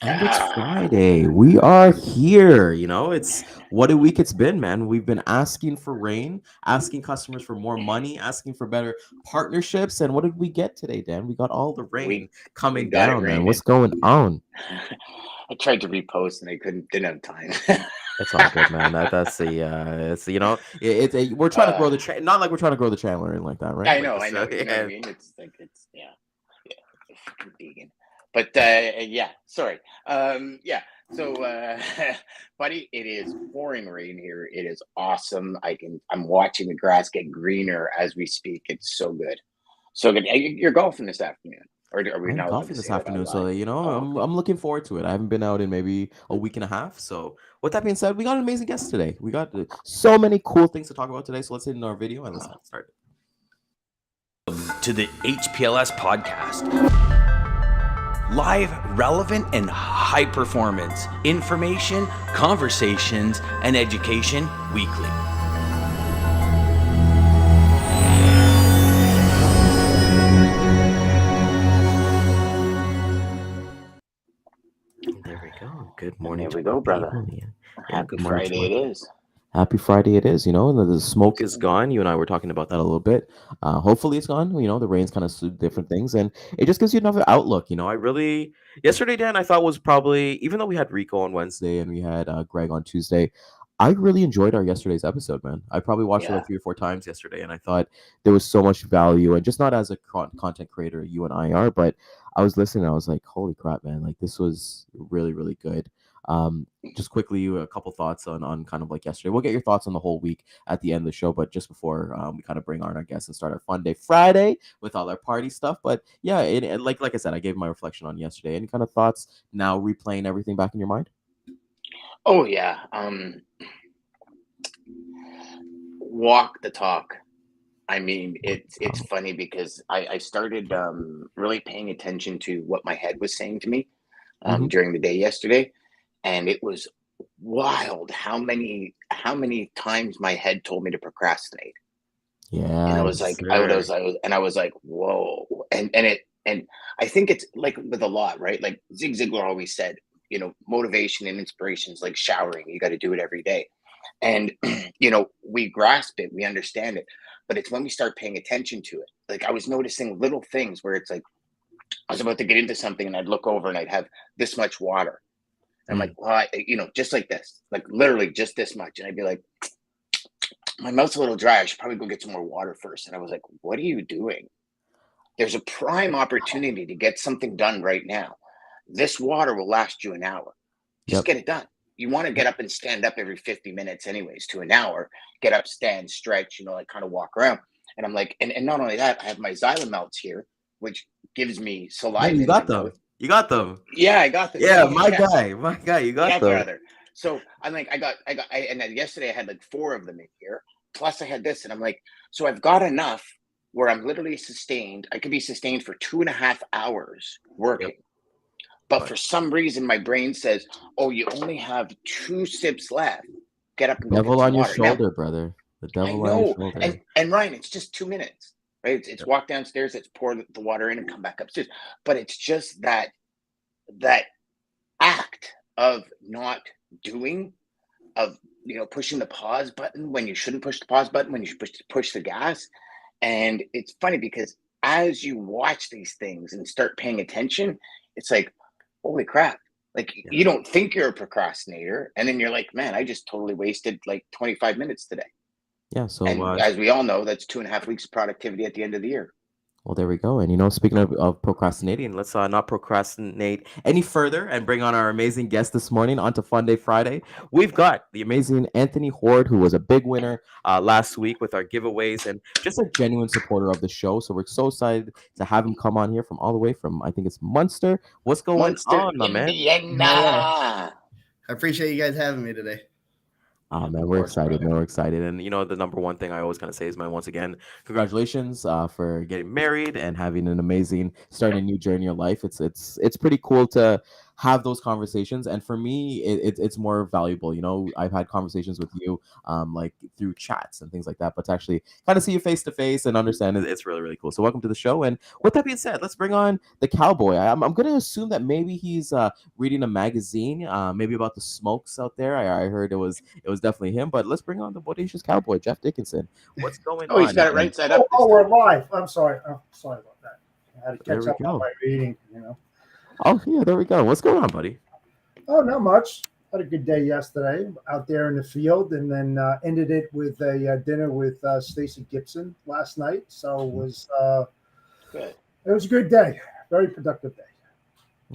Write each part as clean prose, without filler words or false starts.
And it's Friday. We are here. It's what a week it's been, man. We've been asking for rain, asking customers for more money, asking for better partnerships. And what did we get today, Dan? We got all the rain We coming got it down, man. What's raining. going on? I tried to repost and I didn't have time. It's all good, man. That's the it's we're trying to uh, grow the not like we're trying to grow the channel or anything like that, right? I Like know, I this, know. You know what I yeah. mean? It's like yeah, fucking Deigan. But yeah, sorry. Yeah. So, buddy, it is pouring rain here. It is awesome. I'm watching the grass get greener as we speak. It's so good, so good. You're golfing this afternoon, or are we I'm not allowed to golfing this say that out afternoon, so loud? Oh, I'm okay. I'm looking forward to it. I haven't been out in maybe a week and a half. So, with that being said, we got an amazing guest today. We got so many cool things to talk about today. So let's hit into our video and let's get started. To the HPLS podcast. Live, relevant, and high performance information, conversations, and education weekly. There we go. Good And morning there to we our go, brother. people. Yeah, yeah. Happy Good morning to Friday our it people. is. Happy Friday it is. The smoke is gone. You and I were talking about that a little bit. Hopefully it's gone. The rain's kind of different things, and it just gives you another outlook. I really yesterday, Dan, I thought was probably even though we had Rico on Wednesday and we had Greg on Tuesday. I really enjoyed our yesterday's episode, man. I probably watched it Yeah. like 3 or 4 times yesterday, and I thought there was so much value, and just not as a content creator, you and I are, but I was listening. And I was like, "Holy crap, man! Like this was really, really good." Just quickly, a couple thoughts on kind of like yesterday. We'll get your thoughts on the whole week at the end of the show, but just before we kind of bring on our guests and start our Funday Friday with all our party stuff. But yeah, like I said, I gave my reflection on yesterday. Any kind of thoughts now replaying everything back in your mind? Oh yeah. Walk the talk. I mean, it's funny because I started really paying attention to what my head was saying to me Mm-hmm. during the day yesterday, and it was wild how many times my head told me to procrastinate. And I was Yes, like, sir. I was like, whoa. And I think it's like with a lot, right? Like Zig Ziglar always said, motivation and inspiration is like showering. You got to do it every day. And we grasp it, we understand it, but it's when we start paying attention to it. Like I was noticing little things where it's like I was about to get into something and I'd look over and I'd have this much water. And I'm like, Mm. well, just like this, like literally just this much. And I'd be like, my mouth's a little dry. I should probably go get some more water first. And I was like, what are you doing? There's a prime opportunity to get something done right now. This water will last you an hour. Just Yep. get it done. You want to get up and stand up every 50 minutes, anyways, to an hour. Get up, stand, stretch, like kind of walk around. And I'm like, and not only that, I have my xylem melts here, which gives me Yeah, saliva you in my got them. mouth. You got them. Yeah, I got them. Yeah, Yeah, yeah, yeah. So my guy, you got yeah, them. brother. So I'm like, and then yesterday I had like 4 of them in here. Plus I had this, and I'm like, so I've got enough where I'm literally sustained. I could be sustained for 2.5 hours Yep. working. But But for some reason, my brain says, oh, you only have 2 sips left. Get up and go get devil some on your water. Now, shoulder, brother. The I devil on your know. And shoulder. and Ryan, it's just 2 minutes, right? It's walk downstairs, it's pour the water in and come back upstairs. But it's just that act of not doing, of pushing the pause button when you shouldn't push the pause button, when you should push the gas. And it's funny because as you watch these things and start paying attention, it's like, holy crap. Like Yeah. you don't think you're a procrastinator, and then you're like, man, I just totally wasted like 25 minutes today. Yeah. So, And as we all know, that's 2.5 weeks of productivity at the end of the year. well, there we go. And speaking of procrastinating, let's not procrastinate any further and bring on our amazing guest this morning onto Funday Friday. We've got the amazing Anthony Huard, who was a big winner last week with our giveaways and just a genuine supporter of the show. So we're so excited to have him come on here from all the way from, I think it's Munster. What's going Munster, on, my man? Yeah. Indiana. I appreciate you guys having me today. Oh man, Of we're course, excited, man. brother. We're excited. And the number one thing I always kind of say is, man, once again, congratulations for getting married and having an amazing starting a new journey in your life. It's pretty cool to have those conversations. And for me, it's more valuable. You know, I've had conversations with you, like through chats and things like that, but to actually kind of see you face to face and understand it, it's really, really cool. So welcome to the show. And with that being said, let's bring on the cowboy. I'm going to assume that maybe he's reading a magazine, maybe about the smokes out there. I heard it was definitely him, but let's bring on the bodacious cowboy, Jeff Dickinson. What's going Oh, he's on? got it right side up. Oh, we're live. I'm sorry. Oh, sorry about that. I had to There catch we up on go. my reading, you know. Oh, yeah, there we go. What's going on, buddy? Oh, not much. Had a good day yesterday out there in the field, and then ended it with a dinner with Stacy Gibson last night. So it was Good. it was a good day. Very productive day.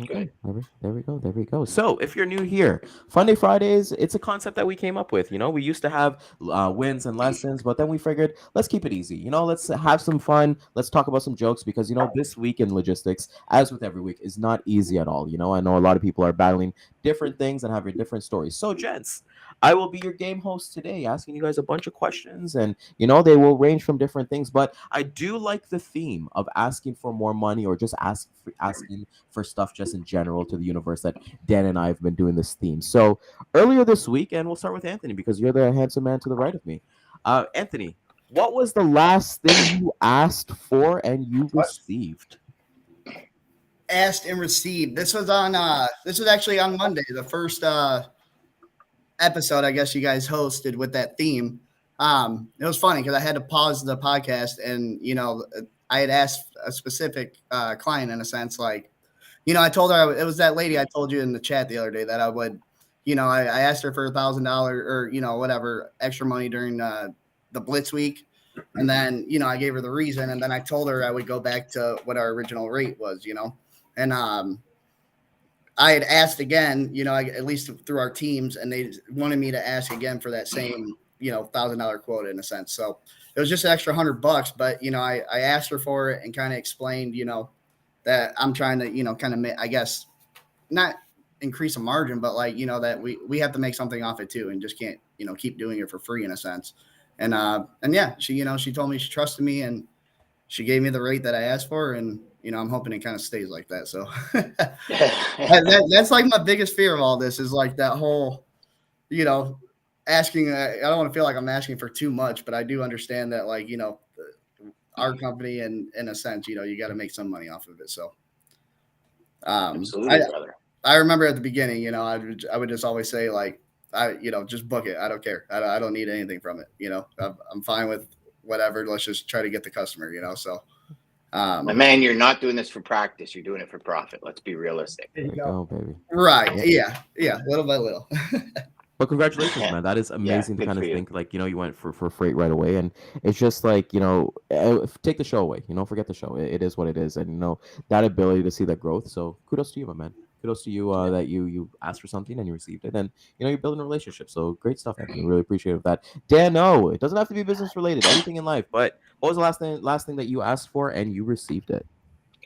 Okay, there we go. There we go. So, if you're new here, Funday Fridays, it's a concept that we came up with. You know, we used to have wins and lessons, but then we figured, let's keep it easy. You know, let's have some fun. Let's talk about some jokes because, you know, this week in logistics, as with every week, is not easy at all. You know, I know a lot of people are battling different things and having different stories. So, gents, I will be your game host today, asking you guys a bunch of questions, and you know they will range from different things. But I do like the theme of asking for more money or just asking for stuff just in general to the universe that Dan and I have been doing this theme. So earlier this week, and we'll start with Anthony because you're the handsome man to the right of me. Anthony, what was the last thing you asked for and you received? Asked and received. This was actually on Monday, the first episode I guess you guys hosted with that theme. It was funny because I had to pause the podcast and, you know, I had asked a specific client in a sense, like, you know, I told her it was that lady I told you in the chat the other day that I would, you know, I asked her for $1,000 or, you know, whatever extra money during the Blitz week. And then, you know, I gave her the reason. And then I told her I would go back to what our original rate was, you know. And I had asked again, you know, at least through our teams, and they wanted me to ask again for that same, you know, $1,000 quota in a sense. So it was just an extra $100, but, you know, I asked her for it and kind of explained, you know, that I'm trying to, you know, kind of, I guess, not increase a margin, but like, you know, that we have to make something off it too, and just can't, you know, keep doing it for free in a sense. And yeah, she, you know, she told me she trusted me and she gave me the rate that I asked for. And, you know, I'm hoping it kind of stays like that. So that's like my biggest fear of all this is like that whole, you know, asking, I don't want to feel like I'm asking for too much, but I do understand that, like, you know, our company and in a sense, you know, you got to make some money off of it. So Absolutely, brother. I remember at the beginning, you know, I would just always say like, you know, just book it. I don't care. I don't need anything from it. You know, I'm fine with whatever. Let's just try to get the customer, you know? So, my man, you're not doing this for practice. You're doing it for profit. Let's be realistic. There you There go. you go, baby. right. Yeah. Little by little. But congratulations, man. That is amazing to good kind of for you. think like, you know, you went for freight right away. And it's just like, you know, take the show away, you know, forget the show. It is what it is. And, you know, that ability to see that growth. So kudos to you, my man. Kudos to you that you asked for something and you received it. And, you know, you're building a relationship. So great stuff, Anthony. Really appreciate that. Dan, no, it doesn't have to be business related, anything in life. But what was the last thing that you asked for and you received it?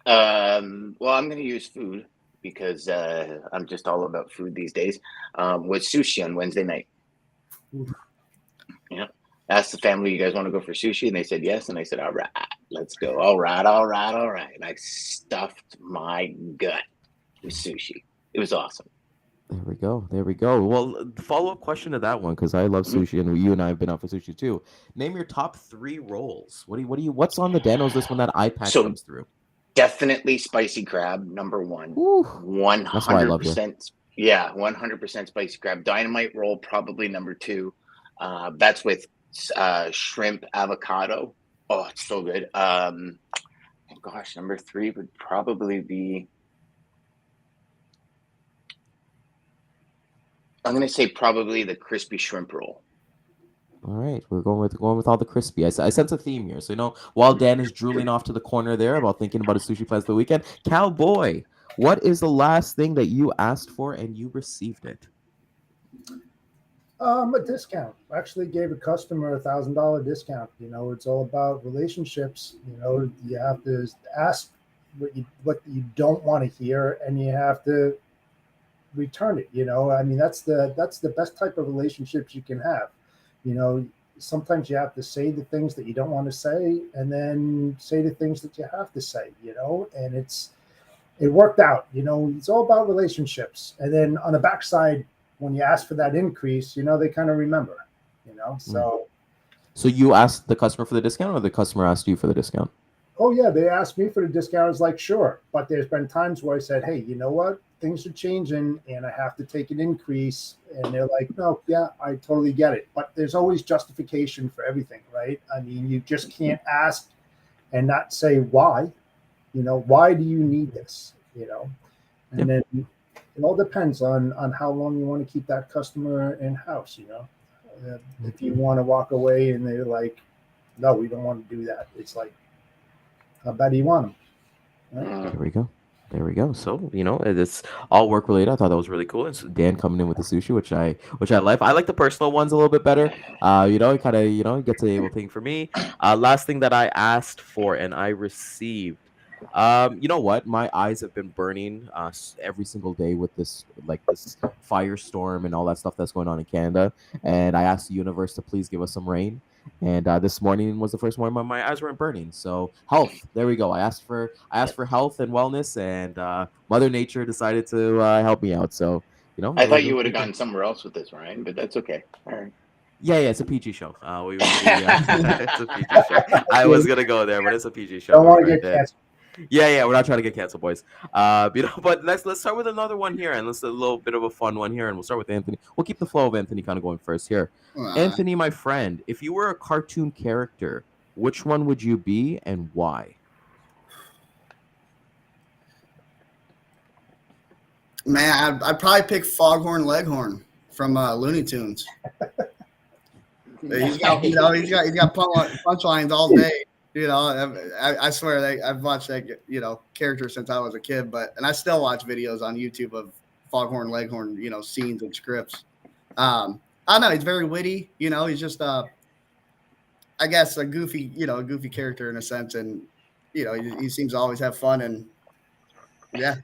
Well, I'm going to use food because I'm just all about food these days. With sushi on Wednesday night. Yeah. Asked the family, you guys want to go for sushi? And they said yes. And I said, all right, let's go. All right. And I stuffed my gut with sushi. It was awesome. There we go. Well, follow-up question to that one, because I love sushi and you and I have been out for sushi too. Name your top 3 rolls. What's on the Danos list when that iPad So- comes through? Definitely spicy crab, number one. Ooh, 100%. that's why I love you. Yeah, 100% spicy crab. Dynamite roll, probably number 2. That's with shrimp avocado. Oh, it's so good. Gosh, number 3 would probably be. I'm gonna say probably the crispy shrimp roll. All right, we're going with all the crispy. I sense a theme here. So, you know, while Dan is drooling off to the corner there about thinking about his sushi plans for the weekend, Cowboy, what is the last thing that you asked for and you received it? A discount. Actually gave a customer $1,000 discount. You know, it's all about relationships. You know, you have to ask what you don't want to hear, and you have to return it. You know, I mean, that's the best type of relationships you can have. You know, sometimes you have to say the things that you don't want to say, and then say the things that you have to say. You know, and it's it worked out. You know, it's all about relationships. And then on the backside, when you ask for that increase, you know, they kind of remember, you know, so. So you asked the customer for the discount, or the customer asked you for the discount? Oh yeah, they asked me for the discount. I was like, sure. But there's been times where I said, hey, you know what? Things are changing and I have to take an increase. And they're like, no, yeah, I totally get it. But there's always justification for everything, right? I mean, you just can't ask and not say why. You know, why do you need this? You know, and then it all depends on how long you want to keep that customer in house. You know, if you want to walk away and they're like, no, we don't want to do that. It's like, how bad do you want them? Right? There we go. There we go. So, you know, it's all work related. I thought that was really cool. It's Dan coming in with the sushi, which I like. I like the personal ones a little bit better. You know, it kind of, you know, gets a able thing for me. Last thing that I asked for and I received. You know what? My eyes have been burning every single day with this firestorm and all that stuff that's going on in Canada. And I asked the universe to please give us some rain. And this morning was the first morning my eyes weren't burning. So health, there we go. I asked for health and wellness, and Mother Nature decided to help me out. So, you know, I thought you would have gone somewhere else with this, Ryan, but that's okay. All right. Yeah, it's a PG show. It's a PG show. I was gonna go there, but it's a PG show. Don't want to get canceled. Yeah, we're not trying to get canceled, boys. You know, but let's start with another one here, and let's do a little bit of a fun one here, and we'll start with Anthony. We'll keep the flow of Anthony kind of going first here. Anthony, my friend, if you were a cartoon character, which one would you be and why? Man, I'd probably pick Foghorn Leghorn from Looney Tunes. He's got punchlines all day. You know, I swear I've watched that, you know, character since I was a kid, and I still watch videos on YouTube of Foghorn Leghorn, you know, scenes and scripts. I don't know. He's very witty. You know, he's just, I guess, a goofy character in a sense. And, you know, he seems to always have fun. And, yeah.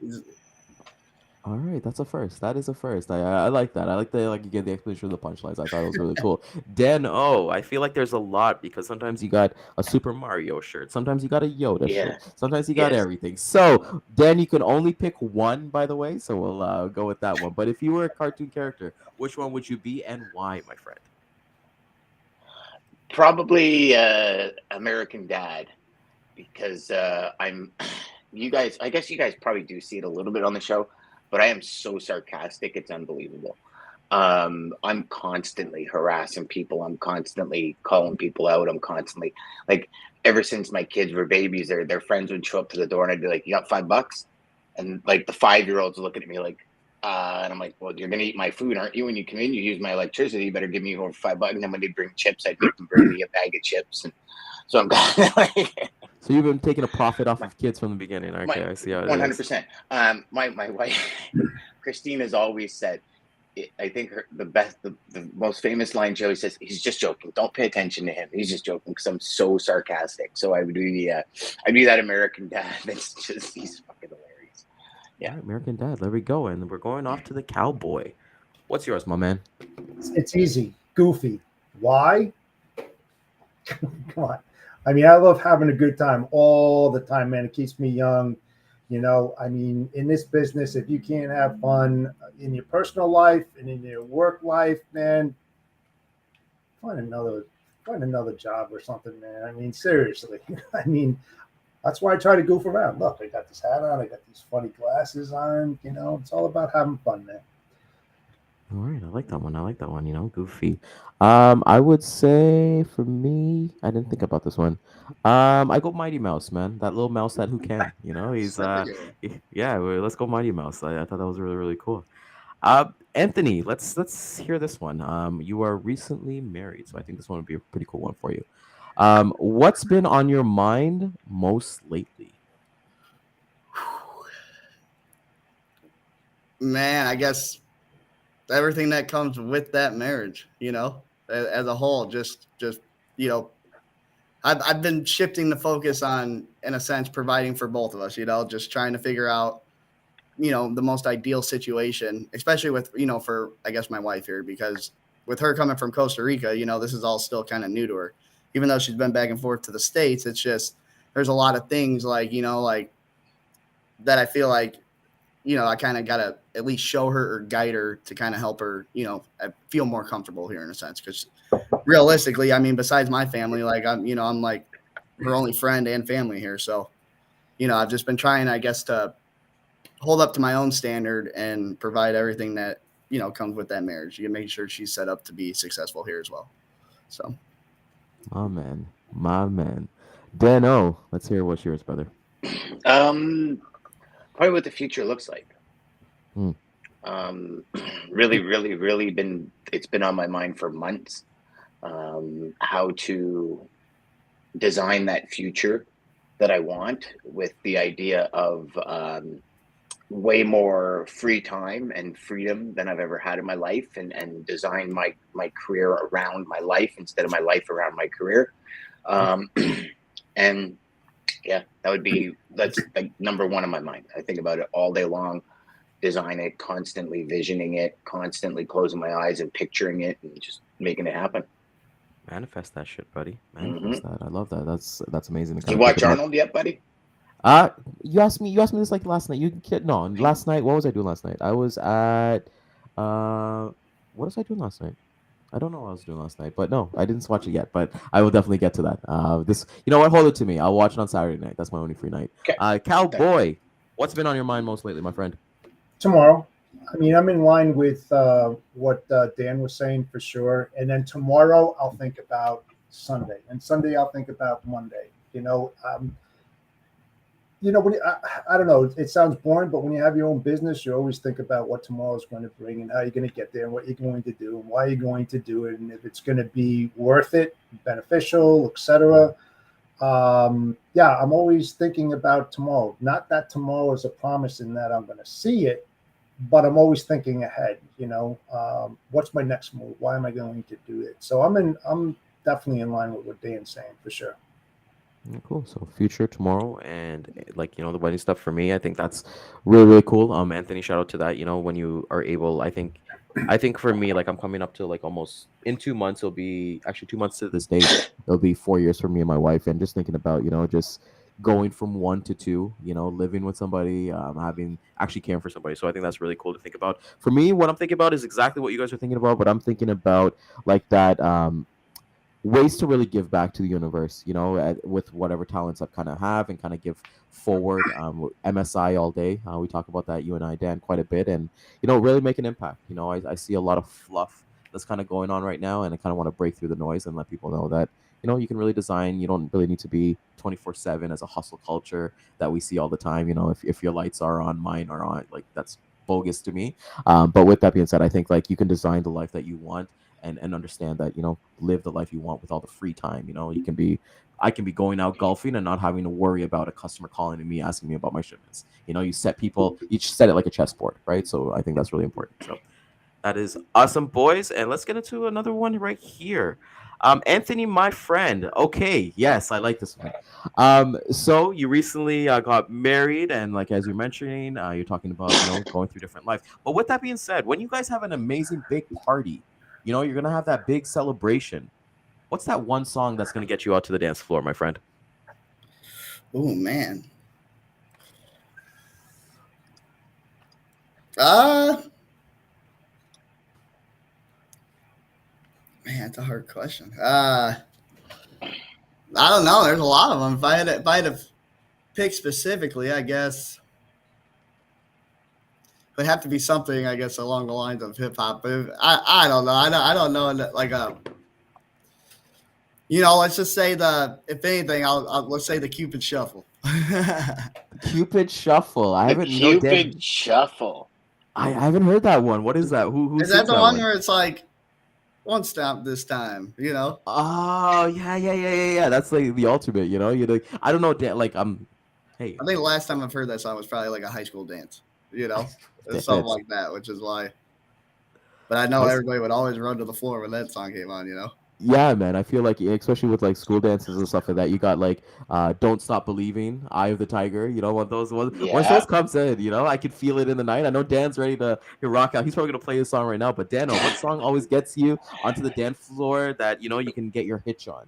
All right, that's a first. That is a first. I like that. I like you get the explanation of the punchlines. I thought it was really cool. Dan O, I feel like there's a lot because sometimes you got a Super Mario shirt, sometimes you got a Yoda shirt, sometimes you got everything. So Dan, you can only pick one, by the way. So we'll go with that one. But if you were a cartoon character, which one would you be and why, my friend? Probably American Dad, because you guys. I guess you guys probably do see it a little bit on the show. But I am so sarcastic, it's unbelievable. I'm constantly harassing people. I'm constantly calling people out. I'm constantly, like, ever since my kids were babies, their friends would show up to the door and I'd be like, you got $5? And like the 5-year-olds looking at me like, and I'm like, well, you're going to eat my food, aren't you? When you come in, you use my electricity. You better give me over $5. And then when they bring chips, I'd make them bring me a bag of chips. And so I'm kind of like... So you've been taking a profit off of kids from the beginning. Okay, I see how it 100%. My wife, Christine, has always said, I think the most famous line she always says, he's just joking. Don't pay attention to him. He's just joking, because I'm so sarcastic. So I would do that American Dad. That's just, he's fucking hilarious. Yeah. All right, American Dad. There we go. And we're going off to the cowboy. What's yours, my man? It's easy. Goofy. Why? Come on. I mean, I love having a good time all the time, man. It keeps me young. You know, I mean, in this business, if you can't have fun in your personal life and in your work life, man, find another job or something, man. I mean, seriously. I mean, that's why I try to goof around. Look, I got this hat on. I got these funny glasses on. You know, it's all about having fun, man. All right, I like that one. You know, goofy. I would say for me, I didn't think about this one. I go Mighty Mouse, man. That little mouse that who can, you know, he's yeah. Let's go Mighty Mouse. I thought that was really, really cool. Anthony, let's hear this one. You are recently married, so I think this one would be a pretty cool one for you. What's been on your mind most lately? Man, I guess everything that comes with that marriage, you know, as a whole, just, you know, I've been shifting the focus on, in a sense, providing for both of us, you know, just trying to figure out, you know, the most ideal situation, especially with, you know, for, I guess, my wife here, because with her coming from Costa Rica, you know, this is all still kind of new to her, even though she's been back and forth to the States. It's just, there's a lot of things like, you know, like that I feel like, I kind of got to at least show her or guide her to kind of help her, feel more comfortable here in a sense. Because realistically, I mean, besides my family, like I'm like her only friend and family here. So, I've just been trying, I guess, to hold up to my own standard and provide everything that, comes with that marriage. You can make sure she's set up to be successful here as well. So. My man. Dano, let's hear what's yours, brother. Probably what the future looks like. Really it's been on my mind for months. How to design that future that I want, with the idea of way more free time and freedom than I've ever had in my life, and design my career around my life instead of my life around my career. And yeah, that's like number one in my mind. I think about it all day long, design it, constantly visioning it, constantly closing my eyes and picturing it and just making it happen. Manifest that shit, buddy. Manifest that. I love that. That's amazing. You watch Arnold yet, buddy? You asked me this like last night. Last night, what was I doing last night? I was at what was I doing last night? I don't know what I was doing last night, but no, I didn't watch it yet. But I will definitely get to that. You know what? Hold it to me. I'll watch it on Saturday night. That's my only free night. Okay. Cowboy, what's been on your mind most lately, my friend? Tomorrow. I mean, I'm in line with what Dan was saying for sure. And then tomorrow I'll think about Sunday, and Sunday I'll think about Monday. I don't know. It sounds boring, but when you have your own business, you always think about what tomorrow is going to bring and how you're going to get there and what you're going to do and why you're going to do it and if it's going to be worth it, beneficial, etc. I'm always thinking about tomorrow. Not that tomorrow is a promise in that I'm going to see it, but I'm always thinking ahead. What's my next move? Why am I going to do it? So I'm definitely in line with what Dan's saying for sure. Cool. So future tomorrow, and the wedding stuff for me, I think that's really, really cool. Anthony, shout out to that. When you are able, I think for me, like I'm coming up to like almost in 2 months, it'll be actually 2 months to this date. It'll be 4 years for me and my wife, and just thinking about, just going from 1 to 2, living with somebody, actually caring for somebody. So I think that's really cool to think about. For me, what I'm thinking about is exactly what you guys are thinking about, but I'm thinking about like that, ways to really give back to the universe, with whatever talents I kind of have and kind of give forward. MSI all day. We talk about that, you and I, Dan, quite a bit, and really make an impact. I see a lot of fluff that's kind of going on right now, and I kind of want to break through the noise and let people know that you can really design. You don't really need to be 24/7 as a hustle culture that we see all the time. If your lights are on, mine are on, like that's bogus to me. But with that being said, I think like you can design the life that you want. And understand that, live the life you want with all the free time. I can be going out golfing and not having to worry about a customer calling to me asking me about my shipments. You set it like a chessboard, right? So I think that's really important. So that is awesome, boys. And let's get into another one right here. Anthony, my friend. Okay, yes, I like this one. So you recently got married, and like as you're mentioning, you're talking about going through different lives. But with that being said, when you guys have an amazing big party, you're going to have that big celebration. What's that one song that's going to get you out to the dance floor, my friend? Oh, man. Man, that's a hard question. I don't know. There's a lot of them. If I had to pick specifically, I guess it would have to be something, I guess, along the lines of hip hop. But I don't know. I don't know. Like let's just say if anything, let's say the Cupid Shuffle. Cupid Shuffle. I haven't. Cupid Shuffle. I haven't heard that one. What is that? Who is that? The one where it's like one stamp this time? Oh yeah. That's like the ultimate. You're like, I don't know. Hey. I think the last time I've heard that song was probably like a high school dance. Something like that, which is why. But I know everybody would always run to the floor when that song came on. Yeah, man. I feel like, especially with like school dances and stuff like that, you got like "Don't Stop Believing," "Eye of the Tiger." What those ones. Yeah. Once those comes in, I could feel it in the night. I know Dan's ready to rock out. He's probably gonna play this song right now. But Dan, what song always gets you onto the dance floor that you can get your hitch on?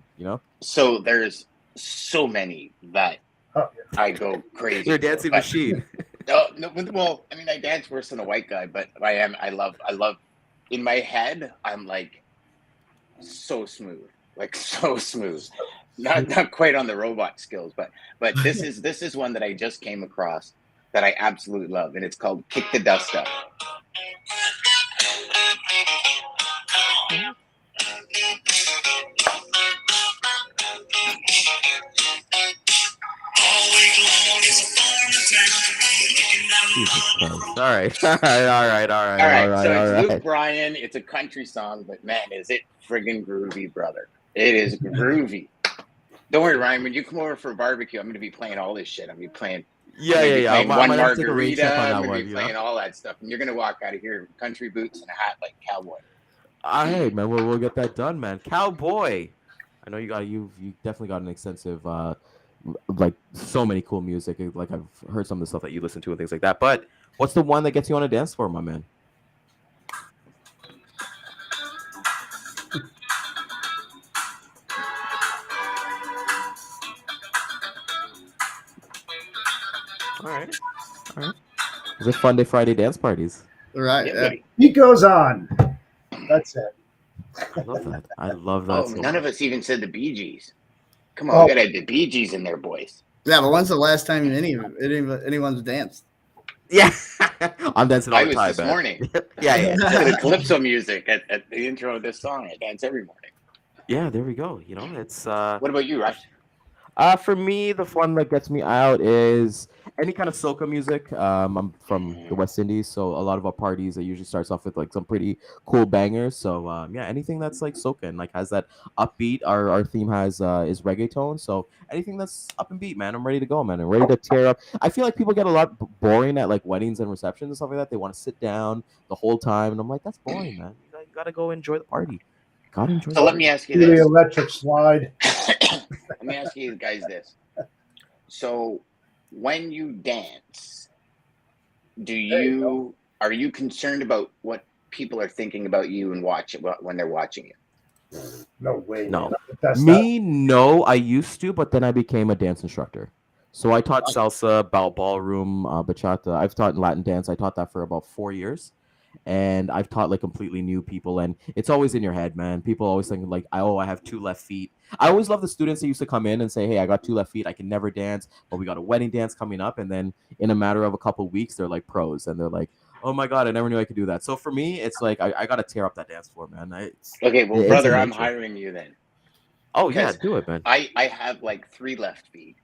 So there's so many that Oh, yeah. I go crazy. You're a dancing But- machine. No, well, I mean, I dance worse than a white guy, but I love. In my head, I'm like so smooth, Not quite on the robot skills, but this is one that I just came across that I absolutely love, and it's called "Kick the Dust Up." Jesus Christ. All right. All right. All right, so it's Luke Bryan. It's a country song, but man, is it friggin' groovy, brother! It is groovy. Don't worry, Ryan. When you come over for a barbecue, I'm going to be playing all this shit. I'm going to be playing. Yeah. Playing I One might have to take a rain Margarita. check on I'm that going to one. be You playing know? all that stuff, and you're going to walk out of here with country boots and a hat like a cowboy. All right, man. We'll get that done, man. Cowboy. I know you definitely got an extensive, like so many cool music. Like I've heard some of the stuff that you listen to and things like that. But what's the one that gets you on a dance floor, my man? All right. Is it Funday Friday dance parties? Right. Yeah, Yeah. buddy. He goes on. That's it. I love that. I love that. Oh, so none much. of us even said the Bee Gees. Come on, Oh. we got to have the Bee Gees in there, boys. Yeah, but when's the last time anyone's danced? Yeah, I'm dancing all I the was time, this man. morning. Yeah. The calypso music at the intro of this song. I dance every morning. Yeah, there we go. You know, it's What about you, Rush? for me, the one that gets me out is any kind of soca music. I'm from the West Indies, so a lot of our parties it usually starts off with like some pretty cool bangers. So yeah, anything that's like soca and like has that upbeat. Our theme has is reggaeton. So anything that's up and beat, man, I'm ready to go, man. I'm ready to tear up. I feel like people get a lot boring at like weddings and receptions and stuff like that. They want to sit down the whole time, and I'm like, that's boring, man. You gotta go enjoy the party. Gotta enjoy. So let me ask you Do the this. electric slide. Let me ask you guys this. So when you dance, are you concerned about what people are thinking about you and when they're watching you? No way. No. Man. That's Me, no, I used to, but then I became a dance instructor. So I taught salsa, ballroom, bachata. I've taught Latin dance. I taught that for about 4 years. And I've taught like completely new people. And it's always in your head, man. People always think like, I have 2 left feet. I always love the students that used to come in and say, hey, I got 2 left feet. I can never dance, but we got a wedding dance coming up. And then in a matter of a couple of weeks, they're like pros. And they're like, oh my God, I never knew I could do that. So for me, it's like, I got to tear up that dance floor, man. Okay, well, it's brother, in I'm nature. hiring you then. Oh yeah, Because do it, man. I have like 3 left feet.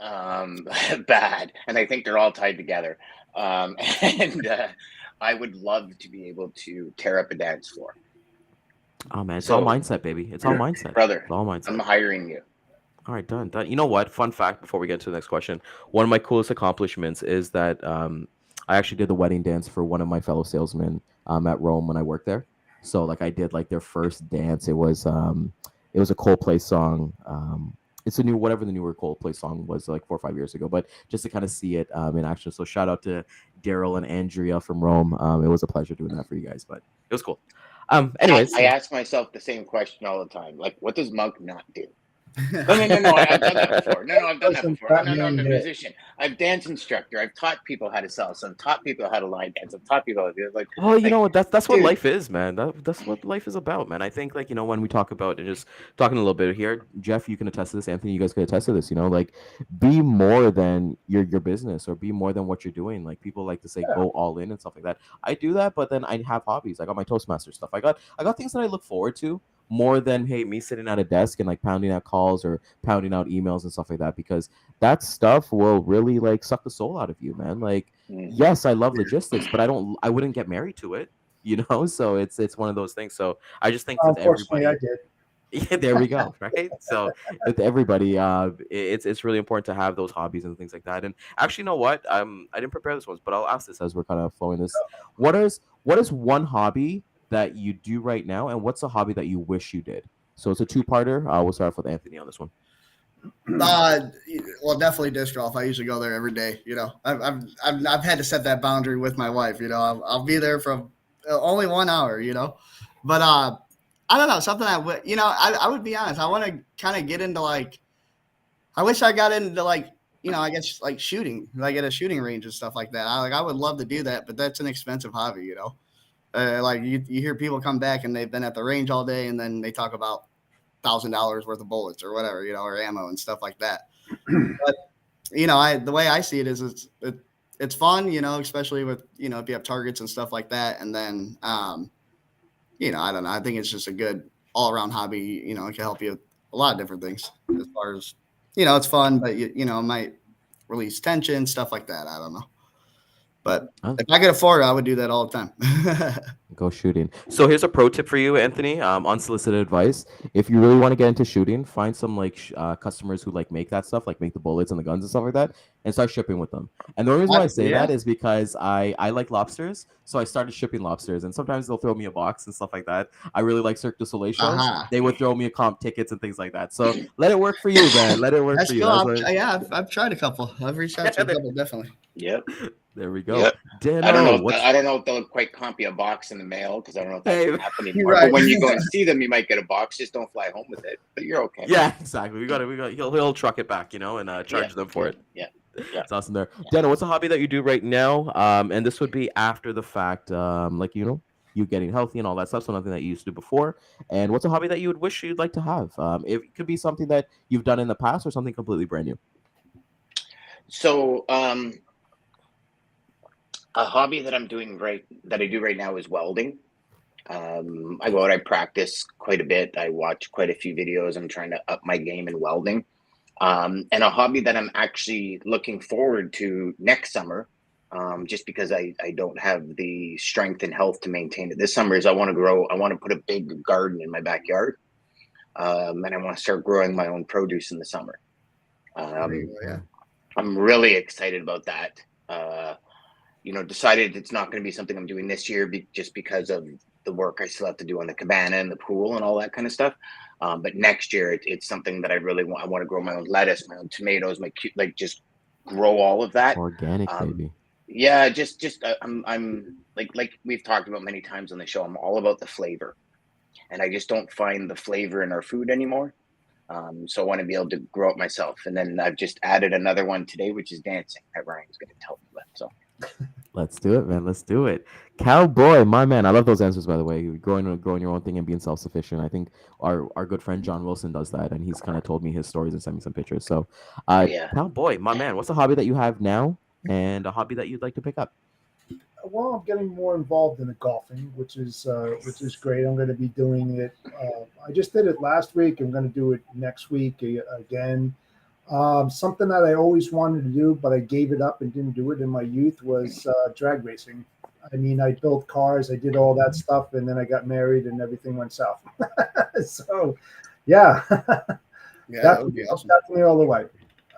Bad. And I think they're all tied together. And I would love to be able to tear up a dance floor. Oh man, it's So- all mindset, baby. It's all mindset. Brother, It's all mindset. I'm hiring you. All right, done. You know what? Fun fact before we get to the next question. One of my coolest accomplishments is that I actually did the wedding dance for one of my fellow salesmen at Rome when I worked there. So like I did like their first dance. It was a Coldplay song. It's whatever the newer Coldplay song was like 4 or 5 years ago, but just to kind of see it in action. So shout out to Daryl and Andrea from Rome. It was a pleasure doing that for you guys, but it was cool. Anyways, I ask myself the same question all the time. Like, what does Monk not do? No. I've done that before. No, I've done that Listen, before. No, I'm Batman a did. musician. I'm dance instructor. I've taught people how to salsa. I've taught people how to line dance. I've taught people how to do it. Like, well, you know what? That's what dude. life is, man. That's what life is about, man. I think, like, you know, when we talk about and just talking a little bit here, Jeff, you can attest to this. Anthony, you guys can attest to this. You know, like, be more than your business or be more than what you're doing. Like, people like to say go all in and stuff like that. I do that, but then I have hobbies. I got my Toastmaster stuff. I got things that I look forward to more than me sitting at a desk and like pounding out calls or pounding out emails and stuff like that, because that stuff will really like suck the soul out of you, man. Like, yes, I love logistics, but I wouldn't get married to it, you know. So it's one of those things. So I just think with Unfortunately, everybody, I did. yeah, there we go, right? So with everybody, it's really important to have those hobbies and things like that. And actually, you know what? I didn't prepare this one, but I'll ask this as we're kind of flowing this. What is one hobby that you do right now, and what's a hobby that you wish you did? So it's a 2-parter. We'll start off with Anthony on this one. Well, definitely disc golf. I usually go there every day. You know, I've had to set that boundary with my wife. You know, I'll be there from only 1 hour. You know, but I don't know, something I would be honest. I want to kind of get into like. I wish I got into like I guess like shooting, like at a shooting range and stuff like that. I would love to do that, but that's an expensive hobby. Like you hear people come back and they've been at the range all day, and then they talk about $1,000 worth of bullets or whatever, or ammo and stuff like that. But the way I see it is it's fun, especially with if you have targets and stuff like that, and then I don't know. I think it's just a good all around hobby. It can help you with a lot of different things as far as it's fun, but it might release tension, stuff like that. I don't know. But if I could afford it, I would do that all the time. Go shooting. So here's a pro tip for you, Anthony. Unsolicited advice. If you really want to get into shooting, find some customers who make that stuff, like make the bullets and the guns and stuff like that, and start shipping with them. And the only reason why I say that is because I like lobsters, so I started shipping lobsters, and sometimes they'll throw me a box and stuff like that. I really like Cirque du Soleil shows. They would throw me a comp tickets and things like that. So let it work for you, man. Let it work for you. I've tried a couple. I've reached out to a couple, definitely. Yep. There we go. Yep. Dano, I don't know if they'll quite comp you a box in the mail, because I don't know if that's going to happen anymore. Right. But when you go and see them, you might get a box. Just don't fly home with it. But you're okay. Yeah, exactly. We got. He'll truck it back, and charge them for it. Yeah. It's awesome there. Dano, what's a hobby that you do right now? And this would be after the fact, you getting healthy and all that stuff. So nothing that you used to do before. And what's a hobby that you would wish you'd like to have? It could be something that you've done in the past or something completely brand new. So, a hobby that I do right now is welding. I go out, I practice quite a bit. I watch quite a few videos. I'm trying to up my game in welding. And a hobby that I'm actually looking forward to next summer, just because I don't have the strength and health to maintain it this summer, is I want to put a big garden in my backyard. And I want to start growing my own produce in the summer. I'm really excited about that. Decided it's not going to be something I'm doing this year just because of the work I still have to do on the cabana and the pool and all that kind of stuff. But next year it's something that I really want. I want to grow my own lettuce, my own tomatoes, just grow all of that. Organic, baby. Yeah, I'm like we've talked about many times on the show. I'm all about the flavor, and I just don't find the flavor in our food anymore. So I want to be able to grow it myself. And then I've just added another one today, which is dancing, that Ryan's going to tell me about. So let's do it, man. Let's do it. Cowboy, my man. I love those answers, by the way. Growing your own thing and being self-sufficient. I think our good friend John Wilson does that, and he's kind of told me his stories and sent me some pictures. So, Cowboy, my man, what's a hobby that you have now and a hobby that you'd like to pick up? Well, I'm getting more involved in the golfing, which is great. I'm going to be doing it. I just did it last week. I'm going to do it next week again. Something that I always wanted to do, but I gave it up and didn't do it in my youth, was drag racing. I mean, I built cars, I did all that stuff, and then I got married and everything went south. So, yeah. That would be awesome. Definitely all the way.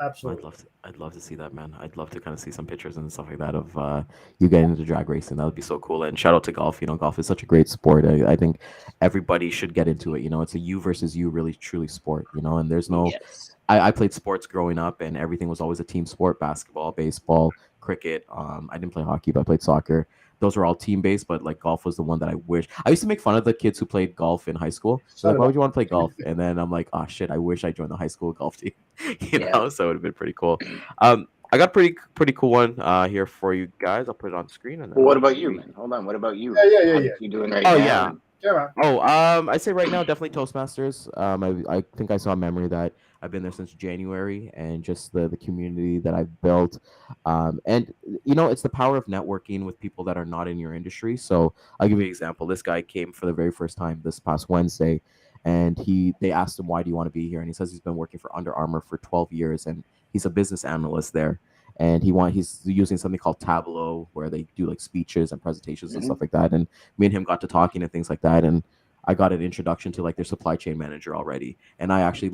Absolutely. I'd love to see that, man. I'd love to kind of see some pictures and stuff like that of you getting into drag racing. That would be so cool. And shout out to golf. Golf is such a great sport. I think everybody should get into it. It's a you versus you, really truly sport. And there's no. Yes. I played sports growing up, and everything was always a team sport: basketball, baseball, cricket. I didn't play hockey, but I played soccer. Those were all team-based, but golf was the one that I wish. I used to make fun of the kids who played golf in high school. So why would you want to play golf? And then I'm like, oh shit, I wish I joined the high school golf team. So it would have been pretty cool. I got a pretty cool one here for you guys. I'll put it on screen. And well, what about you, man? Hold on. What about you? Yeah. What are you doing right now? Yeah. I'd say right now definitely Toastmasters. I think I saw a memory that I've been there since January, and just the community that I've built. And it's the power of networking with people that are not in your industry. So I'll give you an example. This guy came for the very first time this past Wednesday, and they asked him, why do you want to be here? And he says he's been working for Under Armour for 12 years, and he's a business analyst there. And he's using something called Tableau, where they do speeches and presentations and stuff like that. And me and him got to talking and things like that. And I got an introduction to their supply chain manager already. And I actually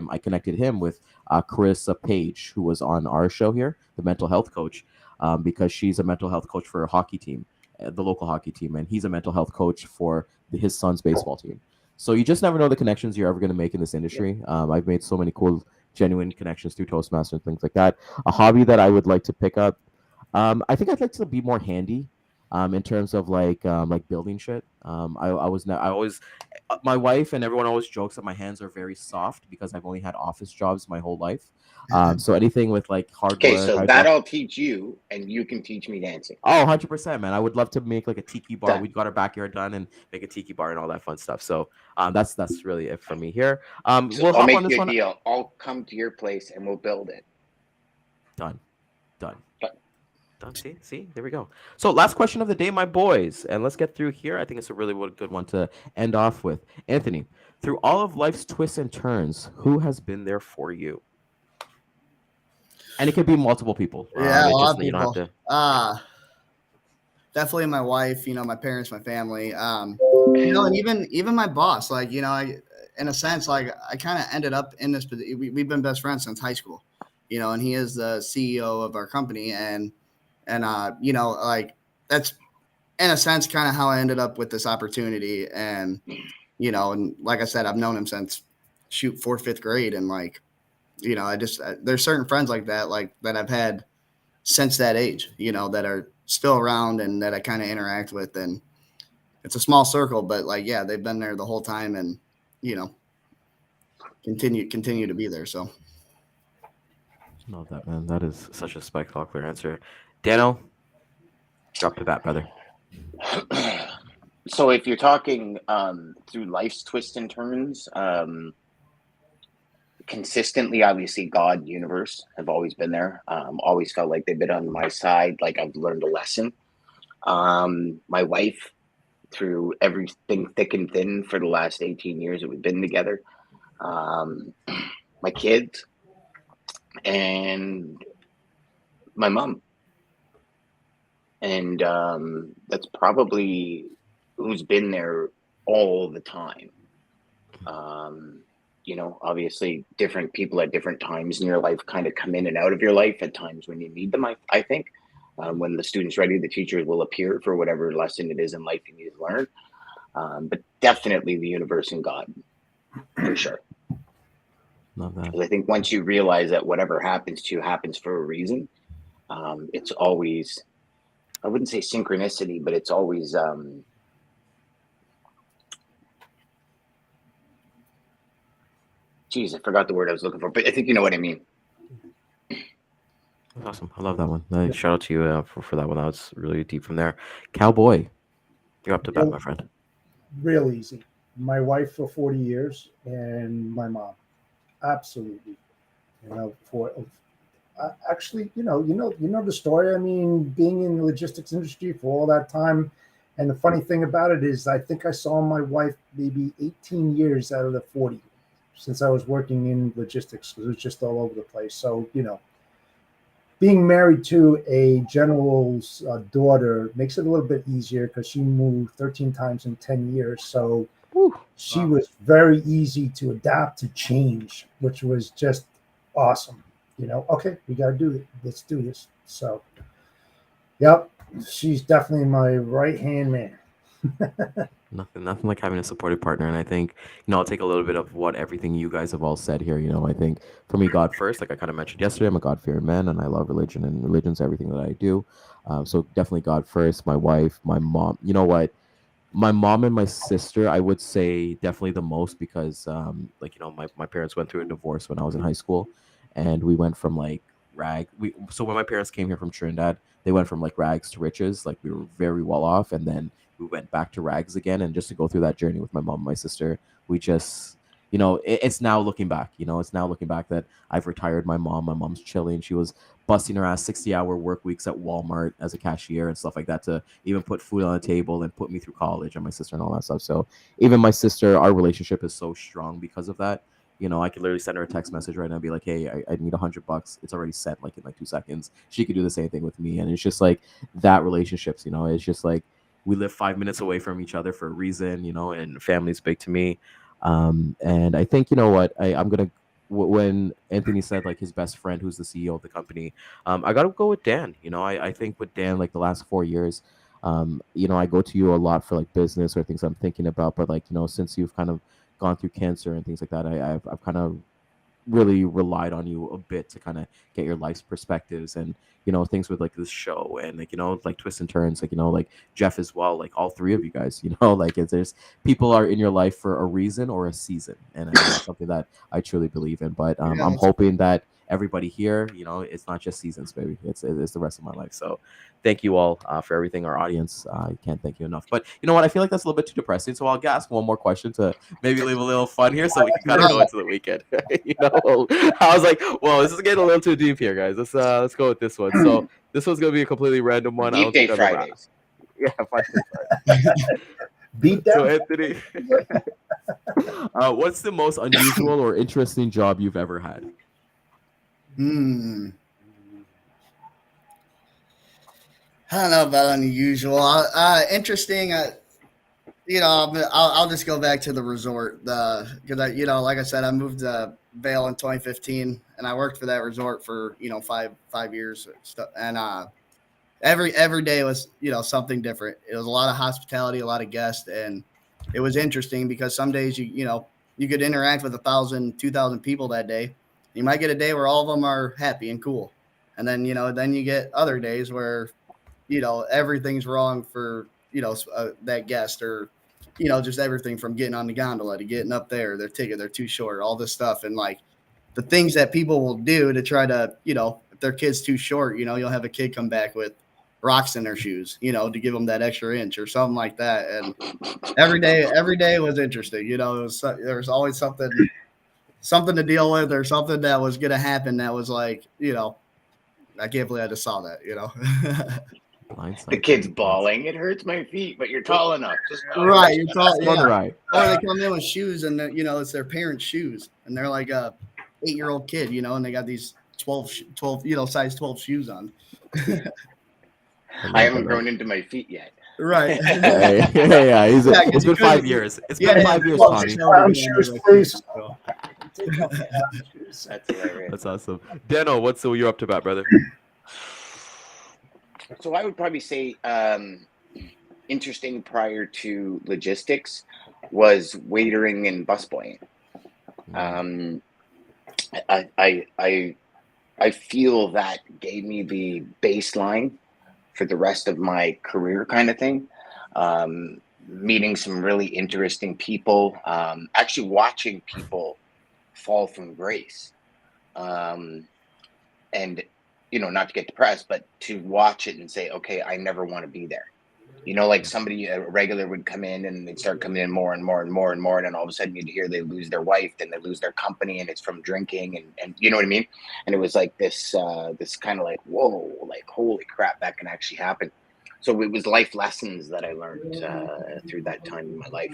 I connected him with Carissa Page, who was on our show here, the mental health coach, because she's a mental health coach for a hockey team, the local hockey team. And he's a mental health coach for his son's baseball team. So you just never know the connections you're ever going to make in this industry. I've made so many cool, genuine connections through Toastmasters and things like that. A hobby that I would like to pick up, I think I'd like to be more handy. in terms of like building shit. I always my wife and everyone always jokes that my hands are very soft because I've only had office jobs my whole life. So anything with like hard Okay, work, so that I'll teach you, and you can teach me dancing. Oh, 100%, man. I would love to make like a tiki bar. Done. We got our backyard done and make a tiki bar and all that fun stuff. So that's really it for me here. So We'll I'll hop make on this you a one. deal. I'll come to your place and we'll build it. Done. Done. See, there we go. So last question of the day, my boys, and let's get through here. I think it's a really good one to end off with. Anthony, through all of life's twists and turns, who has been there for you? And it could be multiple people. Yeah, a lot of You don't people. have to. Definitely my wife, my parents, my family, and even my boss. Like, in a sense, like I kind of ended up in this. We've been best friends since high school, and he is the CEO of our company, and like that's in a sense kind of how I ended up with this opportunity. And and like I said, I've known him since fourth, fifth grade, and like, there's certain friends like that I've had since that age, that are still around and that I kind of interact with. And it's a small circle, but like, yeah, they've been there the whole time and, continue to be there. So. Love that, man. That is such a spectacular answer. Dano, drop the bat, brother. So if you're talking through life's twists and turns, consistently, obviously, God, universe have always been there. Always felt like they've been on my side. Like I've learned a lesson. My wife, through everything thick and thin for the last 18 years that we've been together. My kids and my mom. And that's probably who's been there all the time. Obviously different people at different times in your life kind of come in and out of your life at times when you need them. I think when the student's ready, the teachers will appear for whatever lesson it is in life you need to learn. But definitely the universe and God, for sure. Love that. Because I think once you realize that whatever happens to you happens for a reason, it's always, I wouldn't say synchronicity, but it's always I forgot the word I was looking for, but I think you know what I mean. Awesome. I love that one. Shout out to you for that one. That was really deep from there. Cowboy, you're up to bat, my friend. Real easy. My wife for 40 years and my mom. Absolutely. Actually, you know the story. I mean, being in the logistics industry for all that time. And the funny thing about it is I think I saw my wife maybe 18 years out of the 40 since I was working in logistics, because it was just all over the place. So, being married to a general's daughter makes it a little bit easier because she moved 13 times in 10 years. So she was very easy to adapt to change, which was just awesome. Okay, we got to do it. Let's do this. So, yep, she's definitely my right-hand man. Nothing like having a supportive partner. And I think, I'll take a little bit of what everything you guys have all said here. I think for me, God first, like I kind of mentioned yesterday, I'm a God-fearing man and I love religion, and religion's everything that I do. So definitely God first, my wife, my mom. You know what? My mom and my sister, I would say definitely the most because, my parents went through a divorce when I was in high school, and we went from like so when my parents came here from Trinidad, they went from like rags to riches. Like we were very well off, and then we went back to rags again. And just to go through that journey with my mom and my sister, we just, it's now looking back, that I've retired my mom. My mom's chilling. She was busting her ass 60-hour work weeks at Walmart as a cashier and stuff like that to even put food on the table and put me through college, and my sister and all that stuff. So even my sister, our relationship is so strong because of that. I could literally send her a text message right now and be like, hey, I need $100. It's already sent like in like 2 seconds. She could do the same thing with me. And it's just like that relationships, it's just like we live 5 minutes away from each other for a reason, and family's big to me. And I think, I'm going to, when Anthony said like his best friend, who's the CEO of the company, I got to go with Dan. I think with Dan, like the last 4 years, I go to you a lot for like business or things I'm thinking about. But like, since you've kind of gone through cancer and things like that, I've kind of really relied on you a bit to kind of get your life's perspectives and things with like this show and like like twists and turns, like like Jeff as well, like all three of you guys, like there's people are in your life for a reason or a season, and I think that's something that I truly believe in. But Yeah, I'm hoping that everybody here, it's not just seasons, baby. It's the rest of my life. So thank you all for everything. Our audience, I can't thank you enough. But you know what? I feel like that's a little bit too depressing. So I'll ask one more question to maybe leave a little fun here, so we can kind of go into the weekend. I was like, well, this is getting a little too deep here, guys. Let's go with this one. So this one's gonna be a completely random one. Deep Day Fridays. Yeah, Friday. Beat So down. Anthony, what's the most unusual or interesting job you've ever had? I don't know about unusual. Interesting. I'll just go back to the resort. Because like I said, I moved to Vail in 2015, and I worked for that resort for 5 years, and every day was something different. It was a lot of hospitality, a lot of guests, and it was interesting because some days you could interact with 1,000, 2,000 people that day. You might get a day where all of them are happy and cool, and then then you get other days where everything's wrong for that guest, or just everything from getting on the gondola to getting up there, their ticket, they're too short, all this stuff, and like the things that people will do to try to if their kid's too short, you'll have a kid come back with rocks in their shoes, to give them that extra inch or something like that. And every day was interesting. There was always something to deal with, or something that was going to happen that was like, I can't believe I just saw that, The kid's bawling. It hurts my feet, but you're tall enough. Just Right, you're tall. Yeah. Right. Or they come in with shoes, and it's their parents' shoes, and they're like a 8-year-old kid, and they got these 12, size 12 shoes on. I haven't grown into my feet yet. Right. Yeah. It's been 5 years. It's been 5 years, Tommy. Brown shoes, please. That's hilarious. That's awesome. Dano, what's you're up to about, brother? So I would probably say interesting prior to logistics was waitering and busboying. I feel that gave me the baseline for the rest of my career, kind of thing. Meeting some really interesting people, actually watching people fall from grace, and not to get depressed, but to watch it and say, okay, I never want to be there. Like somebody, a regular would come in and they'd start coming in more and more and more and more. And then all of a sudden you'd hear they lose their wife, then they lose their company, and it's from drinking, and you know what I mean? And it was like this kind of like, whoa, like, holy crap, that can actually happen. So it was life lessons that I learned through that time in my life.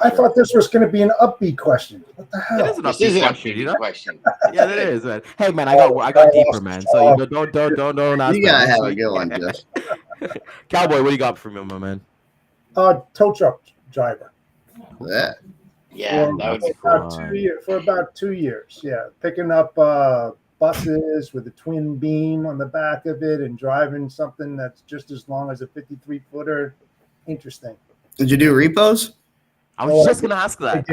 I thought this was going to be an upbeat question. What the hell? It is an This is upbeat an question, upbeat question. Yeah, it is, man. Hey, man, I got deeper, man. So don't ask. You gotta have a good one, Jeff. Cowboy, what do you got for me, my man? Tow truck driver. Yeah. Yeah, that would be cool. For about 2 years. Yeah, picking up buses with a twin beam on the back of it and driving something that's just as long as a 53-footer. Interesting. Did you do repos? I was just gonna ask that.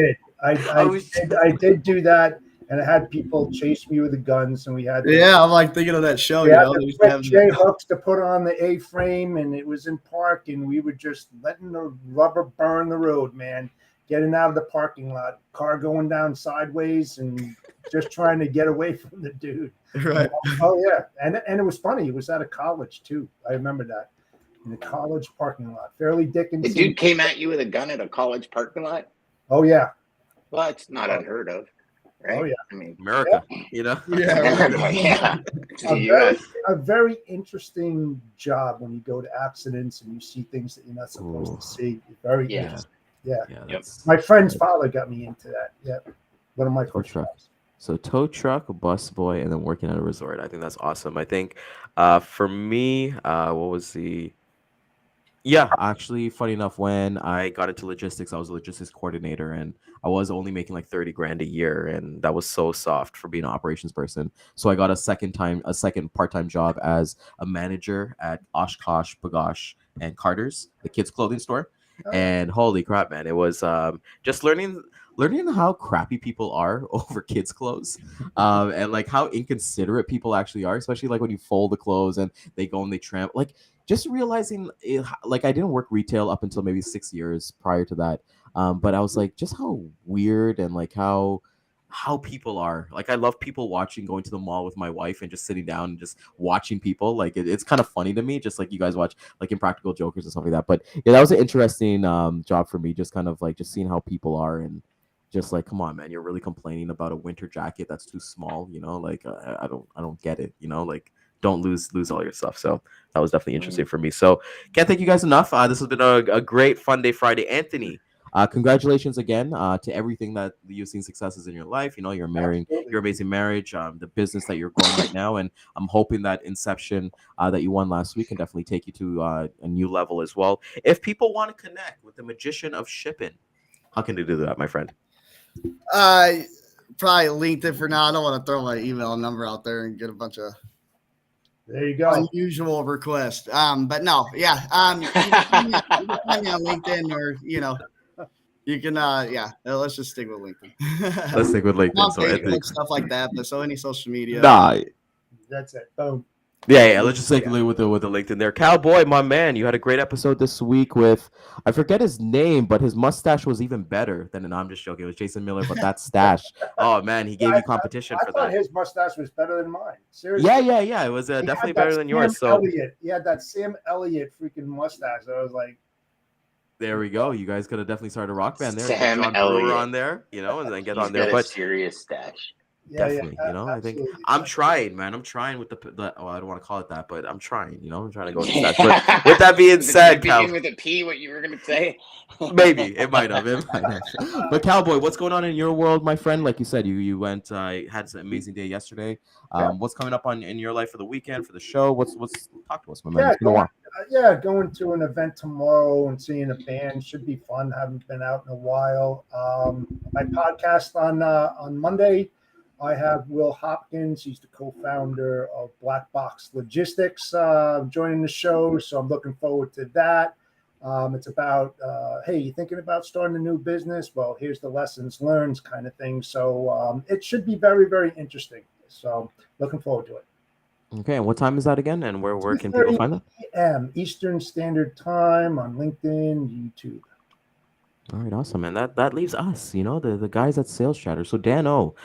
I did. I did do that, and I had people chase me with the guns, and we had. Yeah, I'm like thinking of that show. We had the J hooks to put on the A-frame, and it was in park, and we were just letting the rubber burn the road, man. Getting out of the parking lot, car going down sideways, and just trying to get away from the dude. Right. Oh yeah, and it was funny. It was at a college too. I remember that, in the college parking lot. Fairleigh Dickinson. The dude came at you with a gun at a college parking lot. Oh yeah. Well, it's not unheard of, right? Oh yeah. I mean, America, Yeah. yeah. A very interesting job when you go to accidents and you see things that you're not supposed to see. Very interesting. Yeah. My friend's father got me into that. Yeah. One of my tow first truck. jobs. So tow truck, bus boy, and then working at a resort. I think that's awesome. I think for me, what was the actually, funny enough, when I got into logistics, I was a logistics coordinator, and I was only making like 30 grand a year, and that was so soft for being an operations person. So I got a second part-time job as a manager at Oshkosh, Bagosh, and Carter's, the kids' clothing store. And holy crap, man, it was just learning how crappy people are over kids' clothes, and like how inconsiderate people actually are, especially like when you fold the clothes and they go and they tramp. Like just realizing, like I didn't work retail up until maybe 6 years prior to that, but I was like, just how weird and like how people are. Like I love people watching, going to the mall with my wife and just sitting down and just watching people. Like it's kind of funny to me, just like you guys watch like Impractical Jokers and stuff like that. But yeah, that was an interesting job for me, just kind of like just seeing how people are and just like, come on, man, you're really complaining about a winter jacket that's too small, you know? Like I don't get it, you know? Like don't lose all your stuff. So that was definitely interesting for me. So can't thank you guys enough. This has been a great Funday Friday, Anthony. Congratulations again to everything that you've seen successes in your life. You know, you're marrying, Absolutely. your amazing marriage, the business that you're growing right now, and I'm hoping that Inception that you won last week can definitely take you to a new level as well. If people want to connect with the Magician of Shippin, how can they do that, my friend? Probably LinkedIn for now. I don't want to throw my email number out there and get a bunch of There you go. unusual requests. But no, yeah. You can find me on LinkedIn, or you can let's just stick with LinkedIn. Let's stick with LinkedIn. Not So Facebook, stuff like that, but so any social media. nah, That's it. Boom. yeah. Let's just stick with the LinkedIn there. Cowboy, my man, you had a great episode this week with, I forget his name, but his mustache was even better than. No, I'm just joking. It was Jason Miller, but that stash. Oh man, he gave you competition I for thought that. his mustache was better than mine. Seriously. Yeah. It was He had definitely that better than yours. Sam So Elliott. He had that Sam Elliott freaking mustache. I was like, there we go. You guys could have definitely started a rock band there. Sam Get John Brewer Elliott. on there, you know, and then get He's on there. got a But serious stash. definitely, you know, I think absolutely. I'm trying, man. I'm trying with the I don't want to call it that, but I'm trying, you know, I'm trying to go with the stash. But with that being said, Did it begin with a P, what you were going to say? maybe it might have. But Cowboy, what's going on in your world, my friend? Like you said, you went had an amazing day yesterday. What's coming up in your life for the weekend, for the show? What's talk to us, my man? It's been a while. Going to an event tomorrow and seeing a band should be fun. Haven't been out in a while. My podcast on Monday, I have Will Hopkins. He's the co-founder of Black Box Logistics joining the show, so I'm looking forward to that. It's about, hey, you thinking about starting a new business? Well, here's the lessons learned kind of thing. So it should be very, very interesting. So looking forward to it. Okay, and what time is that again? And where can people find that? p.m. Eastern Standard Time on LinkedIn, YouTube. All right, awesome, man. That leaves us, you know, the guys at Sales Chatter. So Dan O,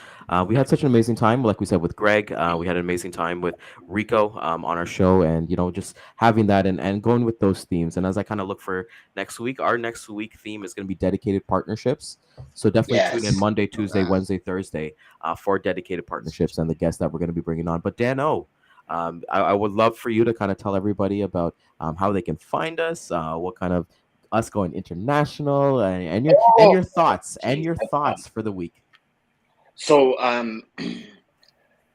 we had such an amazing time, like we said, with Greg. We had an amazing time with Rico on our show, and you know, just having that and going with those themes. And as I kind of look for next week, our next week theme is going to be dedicated partnerships. So definitely tune in Monday, Tuesday, Wednesday, Thursday for dedicated partnerships and the guests that we're going to be bringing on. But Dan O, I would love for you to kind of tell everybody about how they can find us, what kind of us going international, and your thoughts for the week. So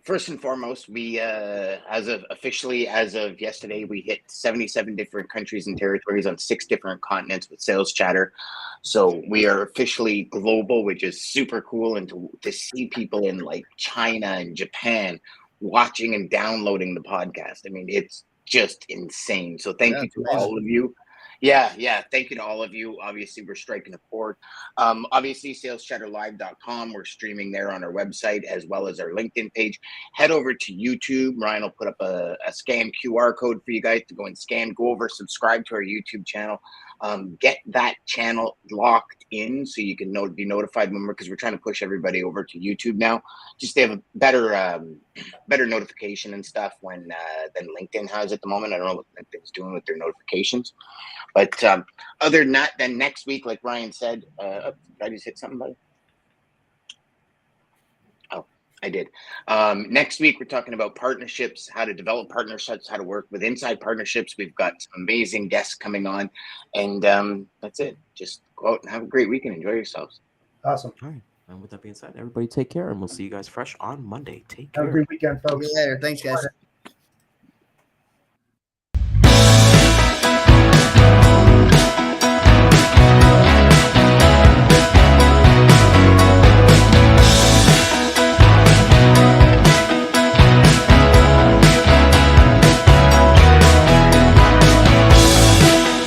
first and foremost, we as of yesterday, we hit 77 different countries and territories on 6 different continents with Sales Chatter. So we are officially global, which is super cool, and to see people in like China and Japan watching and downloading the podcast, I mean, it's just insane. So thank you to all of you. Yeah. Thank you to all of you. Obviously, we're striking a chord. Obviously, saleschatterlive.com. We're streaming there on our website as well as our LinkedIn page. Head over to YouTube. Ryan will put up a scan QR code for you guys to go and scan. Go over, subscribe to our YouTube channel. Get that channel locked in so you can be notified when because we're trying to push everybody over to YouTube now. Just to have a better notification and stuff than LinkedIn has at the moment. I don't know what LinkedIn's doing with their notifications. But other than that, then next week, like Ryan said, did I just hit something, buddy? Oh, I did. Next week, we're talking about partnerships, how to develop partnerships, how to work with inside partnerships. We've got some amazing guests coming on. And that's it. Just go out and have a great week and enjoy yourselves. Awesome. All right. And with that being said, everybody take care, and we'll see you guys fresh on Monday. Take care. Have a great weekend, folks. See you later. Thanks, guys.